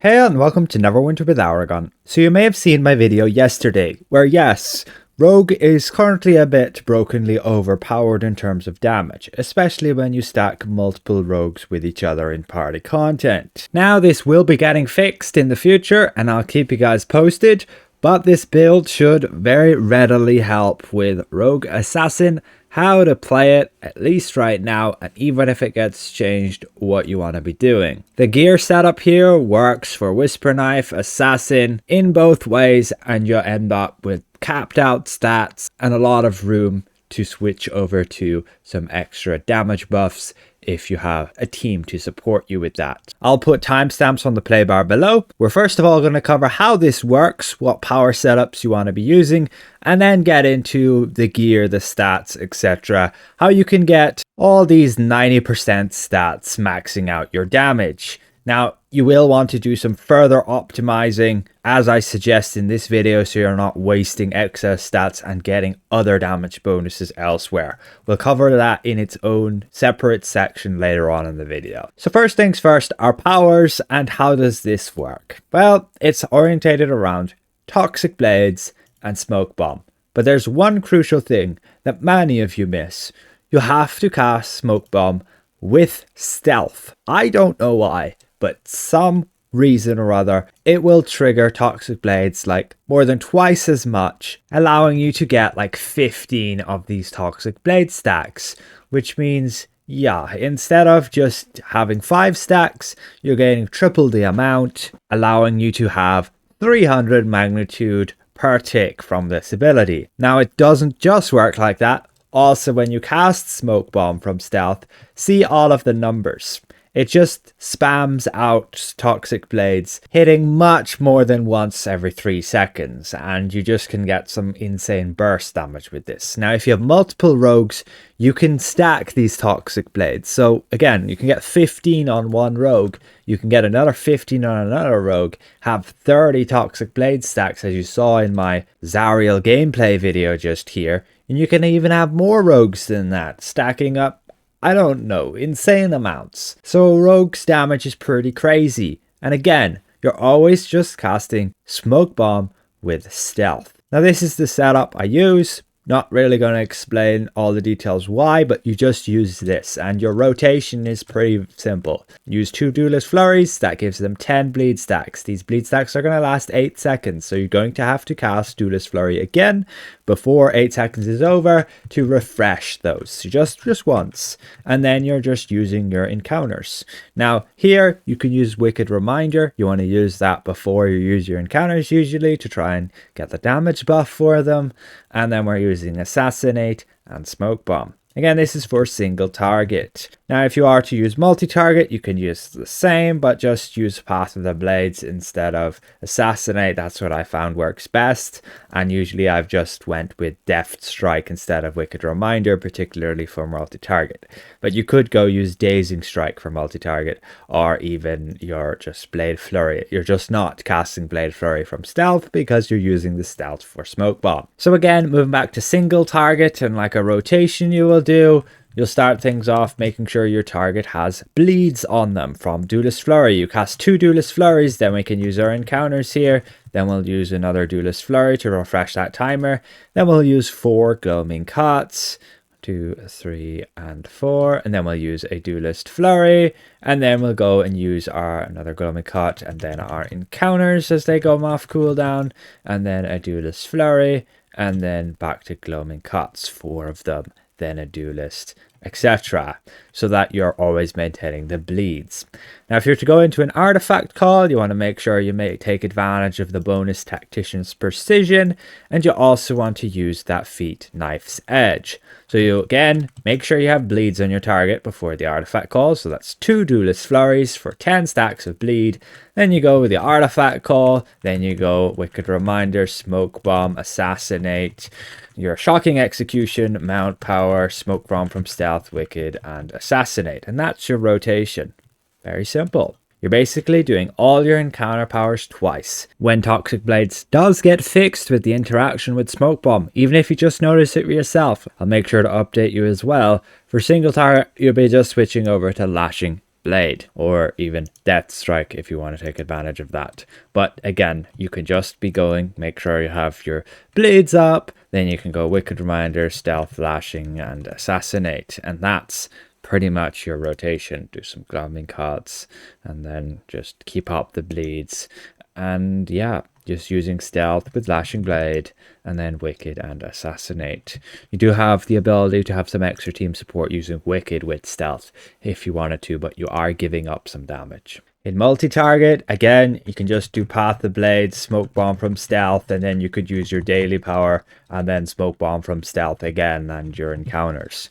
Hey and welcome to Neverwinter with Aragon. So you may have seen my video yesterday, where yes, Rogue is currently a bit brokenly overpowered in terms of damage, especially when you stack multiple rogues with each other in party content. Now this will be getting fixed in the future and I'll keep you guys posted, but this build should very readily help with Rogue Assassin, how to play it, at least right now, and even if it gets changed, what you want to be doing. The gear setup here works for Whisper Knife, Assassin, in both ways, and you'll end up with capped out stats and a lot of room to switch over to some extra damage buffs if you have a team to support you with that. I'll put timestamps on the play bar below. We're first of all going to cover how this works, what power setups you want to be using, and then get into the gear, the stats, etc. How you can get all these 90% stats maxing out your damage. Now, you will want to do some further optimizing, as I suggest in this video, so you're not wasting excess stats and getting other damage bonuses elsewhere. We'll cover that in its own separate section later on in the video. So first things first, our powers, and how does this work? Well, it's orientated around Toxic Blades and Smoke Bomb. But there's one crucial thing that many of you miss. You have to cast Smoke Bomb with stealth. I don't know why, but some reason or other, it will trigger Toxic Blades like more than twice as much, allowing you to get like 15 of these Toxic Blade stacks, which means, yeah, instead of just having 5 stacks, you're getting triple the amount, allowing you to have 300 magnitude per tick from this ability. Now, it doesn't just work like that. Also, when you cast Smoke Bomb from stealth, see all of the numbers. It just spams out Toxic Blades, hitting much more than once every 3 seconds, and you just can get some insane burst damage with this. Now, if you have multiple rogues, you can stack these Toxic Blades. So again, you can get 15 on one rogue, you can get another 15 on another rogue, have 30 Toxic Blade stacks, as you saw in my Zariel gameplay video just here, and you can even have more rogues than that, stacking up, I don't know, insane amounts. So Rogue's damage is pretty crazy. And again, you're always just casting Smoke Bomb with stealth. Now this is the setup I use. Not really going to explain all the details why, but you just use this and your rotation is pretty simple. Use 2 Duelist Flurries, that gives them 10 bleed stacks. These bleed stacks are going to last 8 seconds, so you're going to have to cast Duelist Flurry again before 8 seconds is over to refresh those. So just once, and then you're just using your encounters. Now here you can use Wicked Reminder. You want to use that before you use your encounters usually to try and get the damage buff for them. And then we're using Assassinate and Smoke Bomb. Again, this is for single target. Now, if you are to use multi-target, you can use the same, but just use Path of the Blades instead of Assassinate. That's what I found works best. And usually I've just went with Deft Strike instead of Wicked Reminder, particularly for multi-target. But you could go use Dazing Strike for multi-target, or even your just Blade Flurry. You're just not casting Blade Flurry from stealth because you're using the stealth for Smoke Bomb. So again, moving back to single target and like a rotation you will do, you'll start things off making sure your target has bleeds on them from Duelist Flurry. You cast 2 Duelist Flurries, then we can use our encounters here. Then we'll use another Duelist Flurry to refresh that timer. Then we'll use 4 Gloaming Cuts, 2, 3, and 4. And then we'll use a Duelist Flurry. And then we'll go and use our another Gloaming Cut and then our encounters as they go off cooldown. And then a Duelist Flurry. And then back to Gloaming Cuts, 4 of them. Then a Duelist, etc. So that you're always maintaining the bleeds. Now, if you're to go into an artifact call, you want to make sure you may take advantage of the bonus Tactician's Precision, and you also want to use that feat Knife's Edge. So you again make sure you have bleeds on your target before the artifact call. So that's 2 Duelist Flurries for 10 stacks of bleed. Then you go with the artifact call. Then you go Wicked Reminder, Smoke Bomb, Assassinate, your Shocking Execution, Mount Power, Smoke Bomb from Stealth, Wicked, and Assassinate. And that's your rotation. Very simple. You're basically doing all your encounter powers twice. When Toxic Blades does get fixed with the interaction with Smoke Bomb, even if you just notice it yourself, I'll make sure to update you as well. For single target, you'll be just switching over to Lashing Blade, or even Death Strike if you want to take advantage of that. But again, you can just be going, make sure you have your blades up, then you can go Wicked Reminder, Stealth, Lashing, and Assassinate, and that's pretty much your rotation. Do some Gloaming Cards, and then just keep up the bleeds, and yeah, just using Stealth with Lashing Blade, and then Wicked and Assassinate. You do have the ability to have some extra team support using Wicked with Stealth if you wanted to, but you are giving up some damage. In multi-target, again, you can just do Path of Blade, Smoke Bomb from Stealth, and then you could use your daily power, and then Smoke Bomb from Stealth again, and your encounters.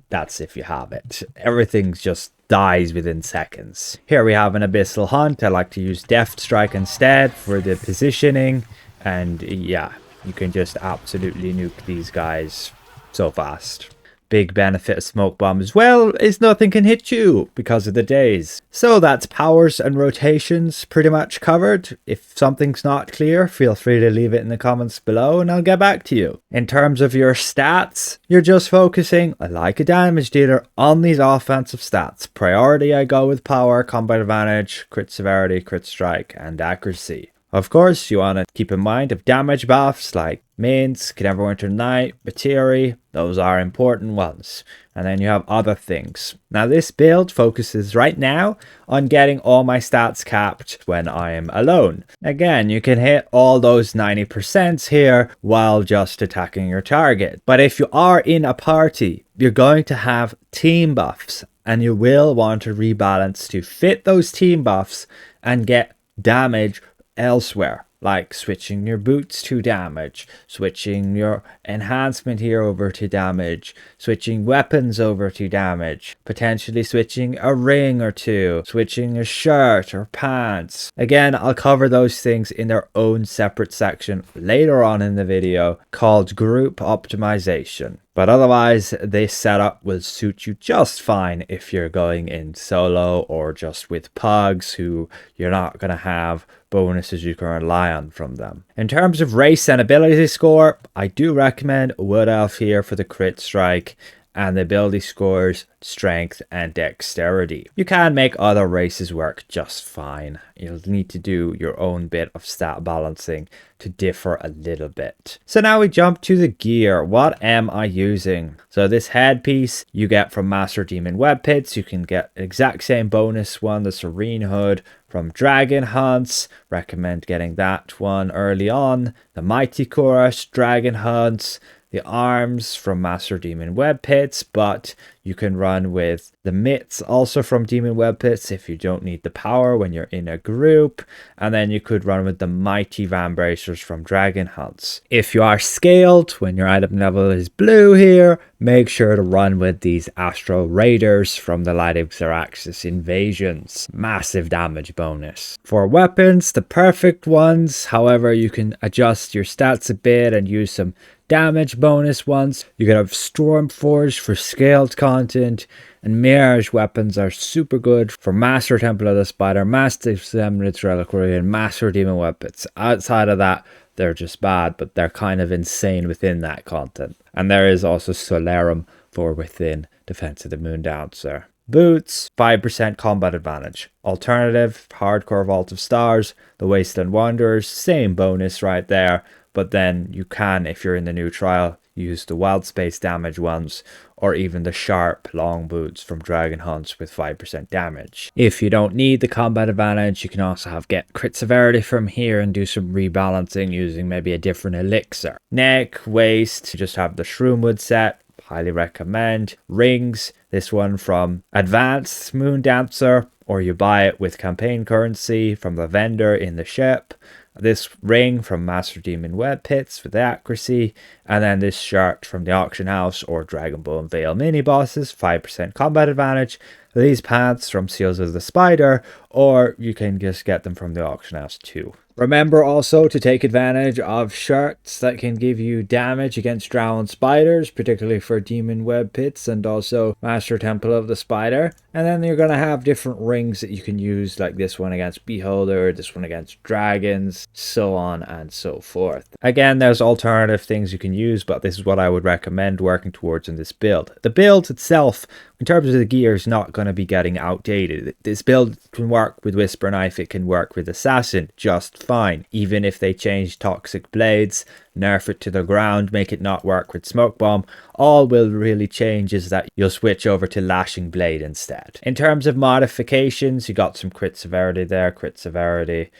That's if you have it. Everything just dies within seconds. Here we have an Abyssal Hunt. I like to use Death Strike instead for the positioning, and yeah, you can just absolutely nuke these guys so fast. Big benefit of Smoke Bomb as well is nothing can hit you because of the days. So that's powers and rotations pretty much covered. If something's not clear, feel free to leave it in the comments below and I'll get back to you. In terms of your stats, you're just focusing, like a damage dealer, on these offensive stats. Priority, I go with power, combat advantage, crit severity, crit strike, and accuracy. Of course, you want to keep in mind of damage buffs like Minsk, Neverwinter Night, Bateri. Those are important ones. And then you have other things. Now this build focuses right now on getting all my stats capped when I am alone. Again, you can hit all those 90% here while just attacking your target. But if you are in a party, you're going to have team buffs. And you will want to rebalance to fit those team buffs and get damage elsewhere, like switching your boots to damage, switching your enhancement here over to damage, switching weapons over to damage, potentially switching a ring or two, switching a shirt or pants. Again, I'll cover those things in their own separate section later on in the video called group optimization. But otherwise, this setup will suit you just fine if you're going in solo or just with pugs who you're not going to have bonuses you can rely on from them. In terms of race and ability score, I do recommend Wood Elf here for the crit strike and the ability scores, strength and dexterity. You can make other races work just fine. You'll need to do your own bit of stat balancing to differ a little bit. So now we jump to the gear. What am I using? So this headpiece you get from Master Demon Web Pits. You can get exact same bonus one, the Serene Hood from Dragon Hunts. Recommend getting that one early on. The Mighty Chorus, Dragon Hunts. The arms from Master Demon Web Pits, but you can run with the mitts also from Demon Web Pits if you don't need the power when you're in a group, and then you could run with the Mighty Van Bracers from Dragon Hunts. If you are scaled, when your item level is blue here, make sure to run with these Astral Raiders from the Light of Xeraxis Invasions. Massive damage bonus. For weapons, the perfect ones, however, you can adjust your stats a bit and use some damage bonus ones. You could have Stormforge for scaled content, and Mirage weapons are super good for Master Temple of the Spider, Master Semblance Reliquary, and Master Demon Weapons. Outside of that, they're just bad, but they're kind of insane within that content. And there is also Solarum for within Defense of the Moon Dancer. Boots, 5% combat advantage. Alternative, Hardcore Vault of Stars, the Wasteland Wanderers, same bonus right there. But then you can, if you're in the new trial, use the Wild Space damage ones, or even the sharp long boots from Dragon Hunts with 5% damage. If you don't need the combat advantage, you can also get crit severity from here and do some rebalancing using maybe a different elixir. Neck, waist, just have the Shroomwood set. Highly recommend. Rings, this one from Advanced Moon Dancer, or you buy it with campaign currency from the vendor in the ship. This ring from Master Demon Web Pits for the accuracy, and then this shirt from the Auction House or Dragonbone Veil mini bosses, 5% combat advantage. These pants from Seals of the Spider, or you can just get them from the Auction House too. Remember also to take advantage of shirts that can give you damage against drowned spiders, particularly for demon web pits and also Master Temple of the Spider. And then you're going to have different rings that you can use, like this one against Beholder, this one against dragons, so on and so forth. Again, there's alternative things you can use, but this is what I would recommend working towards in this build. The build itself, in terms of the gear, is not going to be getting outdated. This build can work with Whisper Knife, it can work with Assassin just fine, even if they change Toxic Blades, nerf it to the ground, make it not work with Smoke Bomb. All will really change is that you'll switch over to Lashing Blade instead. In terms of modifications, you got some crit severity there, crit severity,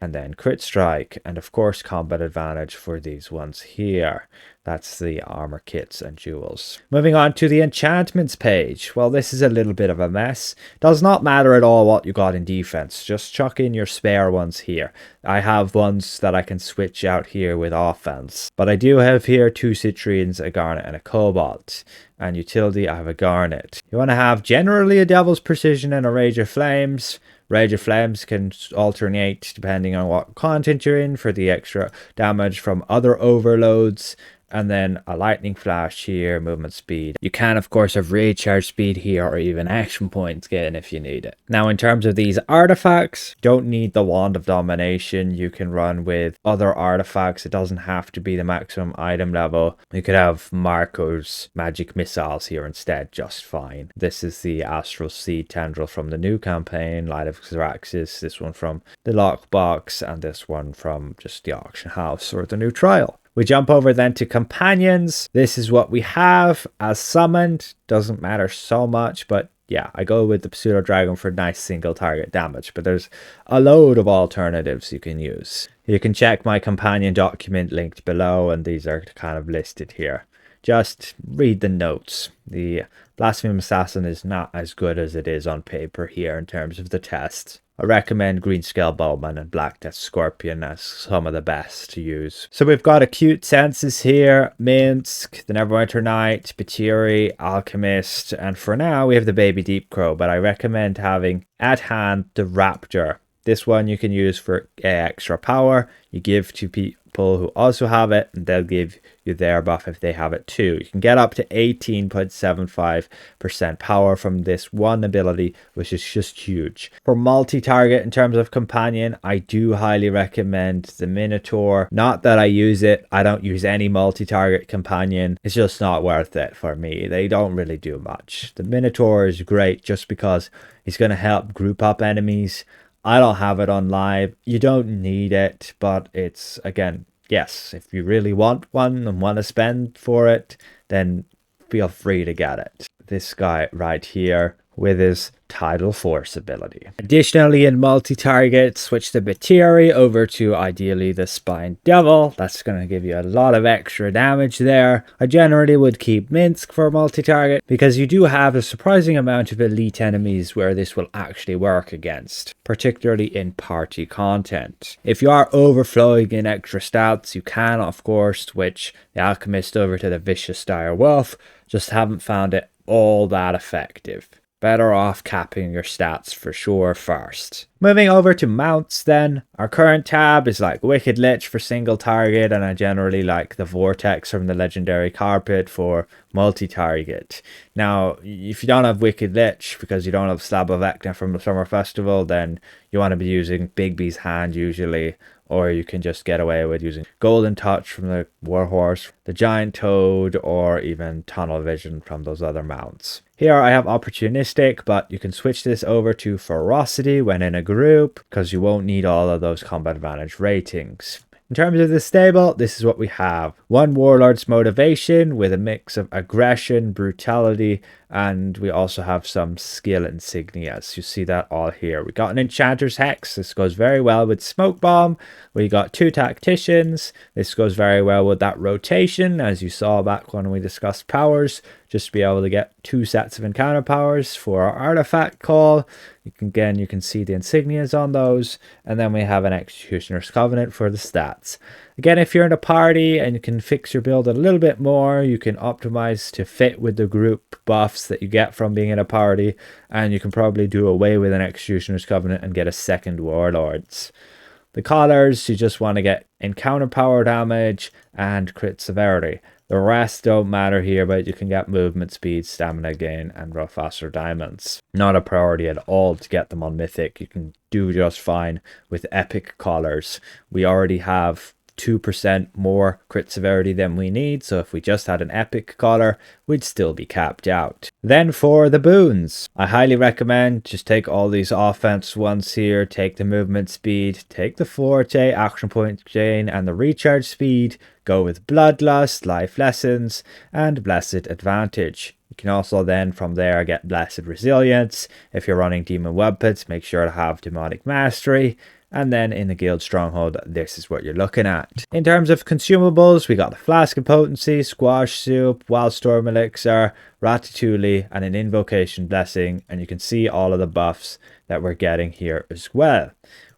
and then crit strike, and of course combat advantage for these ones here. That's the armor kits and jewels. Moving on to the enchantments page. Well, this is a little bit of a mess. Does not matter at all what you got in defense. Just chuck in your spare ones here. I have ones that I can switch out here with offense. But I do have here 2 Citrians, a Garnet, and a Cobalt. And utility, I have a Garnet. You want to have generally a Devil's Precision and a Rage of Flames. Rage of Flames can alternate depending on what content you're in for the extra damage from other overloads. And then a lightning flash here, movement speed. You can of course have raid charge speed here or even action points gain if you need it. Now in terms of these artifacts, don't need the Wand of Domination. You can run with other artifacts. It doesn't have to be the maximum item level. You could have Marco's magic missiles here instead just fine. This is the Astral Seed Tendril from the new campaign, Light of Xeraxis, this one from the lockbox, and this one from just the auction house or the new trial. We jump over then to companions. This is what we have as summoned. Doesn't matter so much, but yeah, I go with the Pseudo Dragon for nice single target damage, but there's a load of alternatives you can use. You can check my companion document linked below, and these are kind of listed here. Just read the notes. The Blasphemous Assassin is not as good as it is on paper here in terms of the tests. I recommend Greenscale Bowman and Black Death Scorpion as some of the best to use. So we've got Acute Senses here, Minsk, the Neverwinter Knight, Batiri, Alchemist, and for now we have the Baby Deep Crow, but I recommend having at hand the Raptor. This one you can use for extra power. You give to people who also have it, and they'll give you their buff if they have it too. You can get up to 18.75% power from this one ability, which is just huge. For multi-target in terms of companion, I do highly recommend the Minotaur. Not that I use it. I don't use any multi-target companion. It's just not worth it for me. They don't really do much. The Minotaur is great just because he's going to help group up enemies. I don't have it on live. You don't need it, but it's, again, yes, if you really want one and want to spend for it, then feel free to get it. This guy right here with his Tidal Force ability. Additionally, in multi-target, switch the Batiri over to ideally the Spine Devil. That's going to give you a lot of extra damage there. I generally would keep Minsk for multi-target because you do have a surprising amount of elite enemies where this will actually work against, particularly in party content. If you are overflowing in extra stats, you can of course switch the Alchemist over to the Vicious Dire Wolf. Just haven't found it all that effective. Better off capping your stats for sure first. Moving over to mounts then, our current tab is like Wicked Lich for single target, and I generally like the Vortex from the Legendary Carpet for multi-target. Now, if you don't have Wicked Lich because you don't have Slab of Vecna from the Summer Festival, then you want to be using Bigby's Hand usually, or you can just get away with using Golden Touch from the Warhorse, the Giant Toad, or even Tunnel Vision from those other mounts. Here I have Opportunistic, but you can switch this over to Ferocity when in a group, because you won't need all of those combat advantage ratings. In terms of the stable, this is what we have. One Warlord's Motivation with a mix of aggression, brutality, and we also have some skill insignias. You see that all here. We got an Enchanter's Hex. This goes very well with Smoke Bomb. We got 2 Tacticians. This goes very well with that rotation, as you saw back when we discussed powers. Just to be able to get 2 sets of encounter powers for our artifact call. You can see the insignias on those. And then we have an Executioner's Covenant for the stats. Again, if you're in a party and you can fix your build a little bit more, you can optimize to fit with the group buffs that you get from being in a party, and you can probably do away with an Executioner's Covenant and get a second Warlords. The collars, you just want to get encounter power damage and crit severity. The rest don't matter here, but you can get movement speed, stamina gain, and rough faster diamonds. Not a priority at all to get them on Mythic. You can do just fine with epic collars. We already have 2% more crit severity than we need, so if we just had an epic collar, we'd still be capped out. Then for the boons, I highly recommend just take all these offense ones here, take the movement speed, take the forte, action point gain, and the recharge speed, go with bloodlust, life lessons, and blessed advantage. You can also then from there get blessed resilience. If you're running demon weapons, make sure to have demonic mastery. And then in the guild stronghold, this is what you're looking at. In terms of consumables, we got the flask of potency, squash soup, wildstorm elixir, ratatouille, and an invocation blessing. And you can see all of the buffs that we're getting here as well.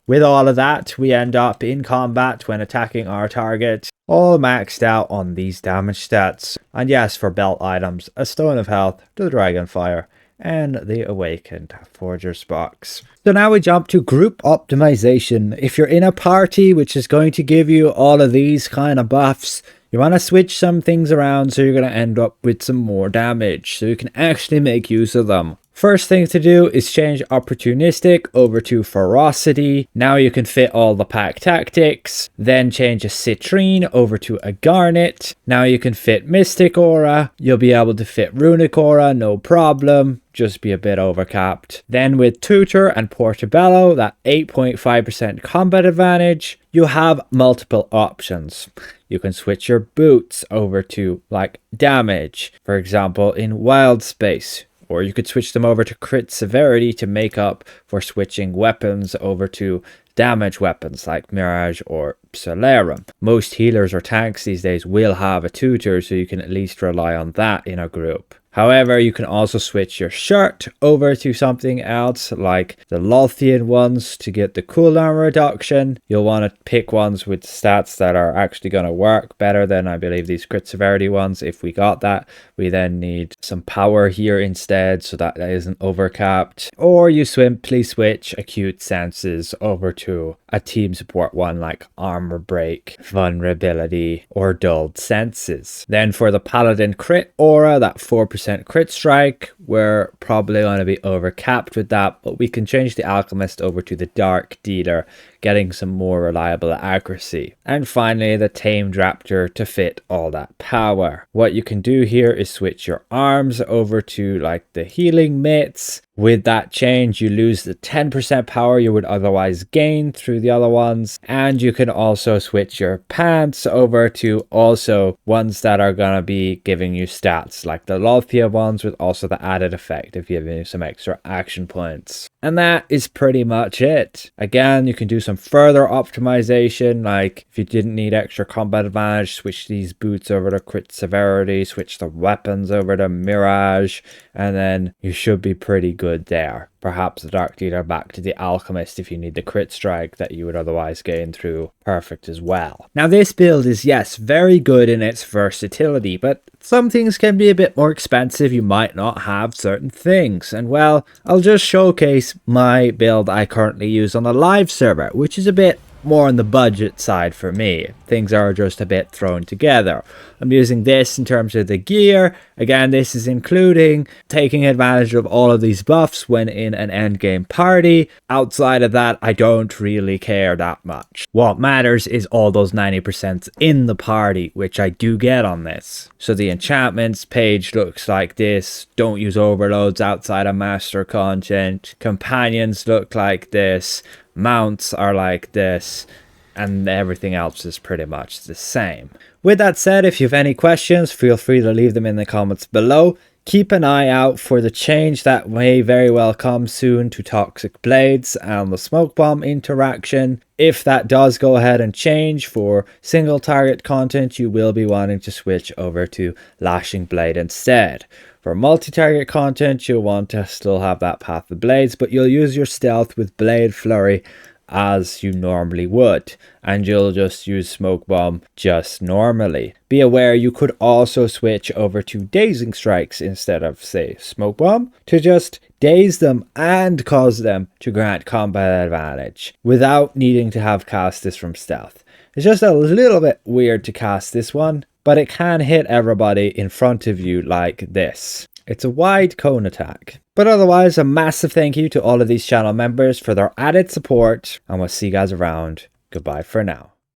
With all of that, we end up in combat when attacking our target, all maxed out on these damage stats. And yes, for belt items, a stone of health, the dragonfire, and the awakened forger's box. So now we jump to group optimization. If you're in a party which is going to give you all of these kind of buffs, you want to switch some things around so you're going to end up with some more damage, so you can actually make use of them. First thing to do is change opportunistic over to ferocity. Now you can fit all the pack tactics. Then change a citrine over to a garnet. Now you can fit mystic aura. You'll be able to fit runic aura, no problem. Just be a bit overcapped. Then with tutor and portobello, that 8.5% combat advantage, you have multiple options. You can switch your boots over to like damage, for example in wild space. Or you could switch them over to crit severity to make up for switching weapons over to damage weapons like Mirage or Celerum. Most healers or tanks these days will have a tutor, so you can at least rely on that in a group. However, you can also switch your shirt over to something else like the Lothian ones to get the cooldown reduction. You'll want to pick ones with stats that are actually going to work better than I believe these crit severity ones. If we got that, we then need some power here instead so that isn't overcapped. Or you simply switch acute senses over to a team support one like armor break, vulnerability, or dulled senses. Then for the paladin crit aura, that 4% crit strike, we're probably going to be overcapped with that, but we can change the alchemist over to the dark dealer, getting some more reliable accuracy. And finally the tamed raptor to fit all that power. What you can do here is switch your arms over to like the healing mitts. With that change, you lose the 10% power you would otherwise gain through the other ones. And you can also switch your pants over to also ones that are going to be giving you stats, like the Lothia ones with also the added effect of giving you some extra action points. And that is pretty much it. Again, you can do some further optimization, like if you didn't need extra combat advantage, switch these boots over to crit severity, switch the weapons over to Mirage, and then you should be pretty good there. Perhaps the Dark Dealer back to the Alchemist if you need the crit strike that you would otherwise gain through Perfect as well. Now this build is, yes, very good in its versatility, but some things can be a bit more expensive. You might not have certain things. And well, I'll just showcase my build I currently use on a live server, which is a bit more on the budget side for me. Things are just a bit thrown together. I'm using this in terms of the gear. Again, this is including taking advantage of all of these buffs when in an endgame party. Outside of that, I don't really care that much. What matters is all those 90% in the party, which I do get on this. So the enchantments page looks like this. Don't use overloads outside of master content. Companions look like this. Mounts are like this, and everything else is pretty much the same. With that said, if you have any questions, feel free to leave them in the comments below. Keep an eye out for the change that may very well come soon to Toxic Blades and the Smoke Bomb interaction. If that does go ahead and change for single target content, you will be wanting to switch over to Lashing Blade instead. For multi-target content, you'll want to still have that Path of Blades, but you'll use your stealth with Blade Flurry as you normally would, and you'll just use Smoke Bomb just normally. Be aware you could also switch over to Dazing Strikes instead of, say, Smoke Bomb, to just daze them and cause them to grant combat advantage without needing to have cast this from stealth. It's just a little bit weird to cast this one, but it can hit everybody in front of you like this. It's a wide cone attack. But otherwise, a massive thank you to all of these channel members for their added support, and we'll see you guys around. Goodbye for now.